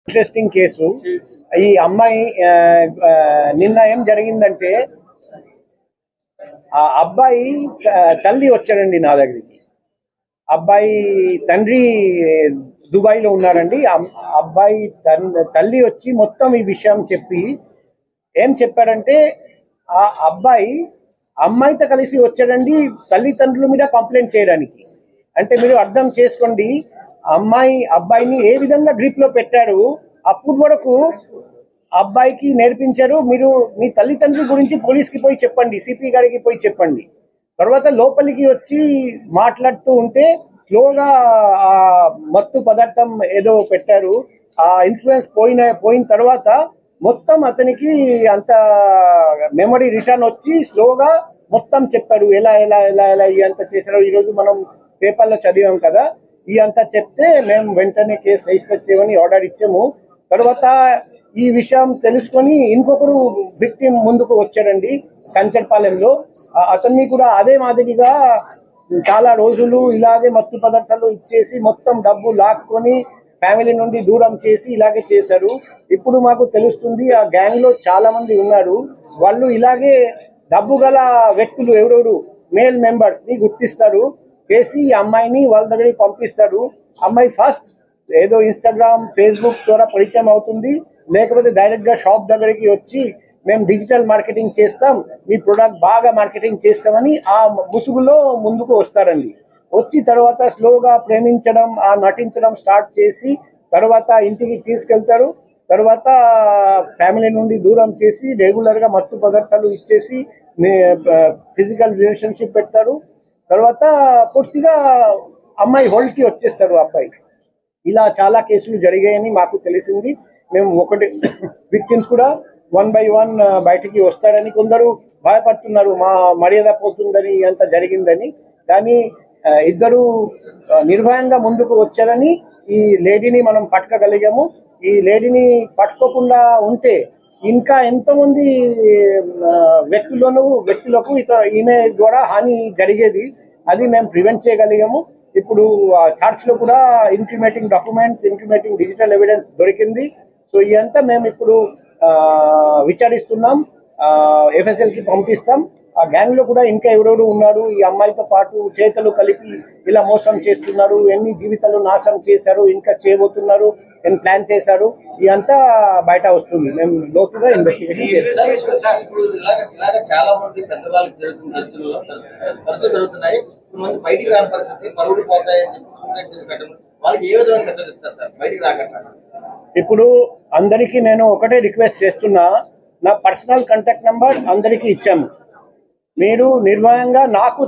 Interesting case. ఈ అమ్మాయి నిన్న ఏం జరిగిందంటే ఆ అబ్బాయి తల్లి వచ్చాడండి నా దగ్గరికి. అబ్బాయి తండ్రి దుబాయ్లో ఉన్నారండి. అబ్బాయి తల్లి వచ్చి మొత్తం ఈ విషయం చెప్పి ఏం చెప్పాడంటే ఆ అబ్బాయి అమ్మాయితో కలిసి వచ్చాడండి తల్లిదండ్రుల మీద కంప్లైంట్ చేయడానికి. అంటే మీరు అర్థం చేసుకోండి, అబ్బాయిని ఏ విధంగా గ్రిప్ లో పెట్టారు. అప్పుడు వరకు అబ్బాయికి నేర్పించారు, మీరు మీ తల్లిదండ్రుల గురించి పోలీస్కి పోయి చెప్పండి, సిపి గారికి పోయి చెప్పండి. తర్వాత లోపలికి వచ్చి మాట్లాడుతూ ఉంటే స్లోగా ఆ మత్తు పదార్థం ఏదో పెట్టారు. ఆ ఇన్ఫ్లుయెన్స్ పోయిన తర్వాత మొత్తం అతనికి అంత మెమరీ రిటర్న్ వచ్చి స్లోగా మొత్తం చెప్పాడు, ఎలా ఎలా ఎలా ఎలా అంత చేశారు. ఈరోజు మనం పేపర్లో చదివాం కదా. ఈ అంతా చెప్తే మేము వెంటనే కేసు రిజిస్టర్ చేయమని ఆర్డర్ ఇచ్చాము. తర్వాత ఈ విషయం తెలుసుకొని ఇంకొకరు విక్టిమ్ ముందుకు వచ్చారండి కంచర్పాలెంలో. అతన్ని కూడా అదే మాదిరిగా చాలా రోజులు ఇలాగే మత్తు పదార్థాలు ఇచ్చేసి మొత్తం డబ్బు లాక్కొని ఫ్యామిలీ నుండి దూరం చేసి ఇలాగే చేశారు. ఇప్పుడు మాకు తెలుస్తుంది ఆ గ్యాంగ్ లో చాలా మంది ఉన్నారు. వాళ్ళు ఇలాగే డబ్బు గల వ్యక్తులు ఎవరెవరు మేల్ మెంబర్స్ ని గుర్తిస్తారు, చేసి ఈ అమ్మాయిని వాళ్ళ దగ్గరికి పంపిస్తారు. అమ్మాయి ఫస్ట్ ఏదో ఇన్స్టాగ్రామ్ ఫేస్బుక్ ద్వారా పరిచయం అవుతుంది, లేకపోతే డైరెక్ట్ గా షాప్ దగ్గరికి వచ్చి మేము డిజిటల్ మార్కెటింగ్ చేస్తాం, మీ ప్రొడక్ట్ బాగా మార్కెటింగ్ చేస్తామని ఆ ముసుగులో ముందుకు వస్తారండి. వచ్చి తర్వాత స్లోగా ప్రేమించడం, ఆ నటించడం స్టార్ట్ చేసి తర్వాత ఇంటికి తీసుకెళ్తారు. తర్వాత ఫ్యామిలీ నుండి దూరం చేసి రెగ్యులర్ గా మత్తు పదార్థాలు ఇచ్చేసి ఫిజికల్ రిలేషన్షిప్ పెడతారు. తర్వాత పూర్తిగా అమ్మాయి హోల్డ్ కి వచ్చేస్తారు అబ్బాయి. ఇలా చాలా కేసులు జరిగాయని మాకు తెలిసింది. మేము ఒకటి విక్టిమ్స్ కూడా 1 by 1 బయటికి వస్తారని కొందరు భయపడుతున్నారు, మా మర్యాద పోతుందని అంత జరిగిందని. కానీ ఇద్దరు నిర్భయంగా ముందుకు వచ్చారని ఈ లేడీని మనం పట్టుకోగలిగాము. ఈ లేడీని పట్టుకోకుండా ఉంటే ఇంకా ఎంతోమంది వ్యక్తులకు ఈమె ద్వారా హాని జరిగేది. అది మేము ప్రివెంట్ చేయగలిగాము. ఇప్పుడు సర్చ్ లో కూడా incriminating documents, incriminating digital evidence దొరికింది. సో ఇదంతా మేము ఇప్పుడు విచారిస్తున్నాం, FSL కి పంపిస్తాం. ఆ గ్యాంగ్ లో కూడా ఇంకా ఎవరెవరు ఉన్నారు, ఈ అమ్మాయితో పాటు చేతులు కలిపి ఇలా మోసం చేస్తున్నారు, ఎన్ని జీవితాలు నాశనం చేశారు, ఇంకా చేయబోతున్నారు, ఎన్ని ప్లాన్ చేశారు, ఇదంతా బయట వస్తుంది. మేము లోతుగా ఇన్వెస్టిగేషన్ చేస్తాం. చాలా మంది పెద్దవాళ్ళకి జరుగుతున్నాయి, బయటికి రాని పరిస్థితి, పరుగులు పోతాయని వాళ్ళకి ఏ విధమైన మెసేజ్ ఇస్తారు సార్ బయటికి రాకుండా? ఇప్పుడు అందరికీ నేను ఒకటే రిక్వెస్ట్ చేస్తున్నా, నా పర్సనల్ కాంటాక్ట్ నంబర్ అందరికీ ఇచ్చాము. మీరు నిర్భయంగా నాకు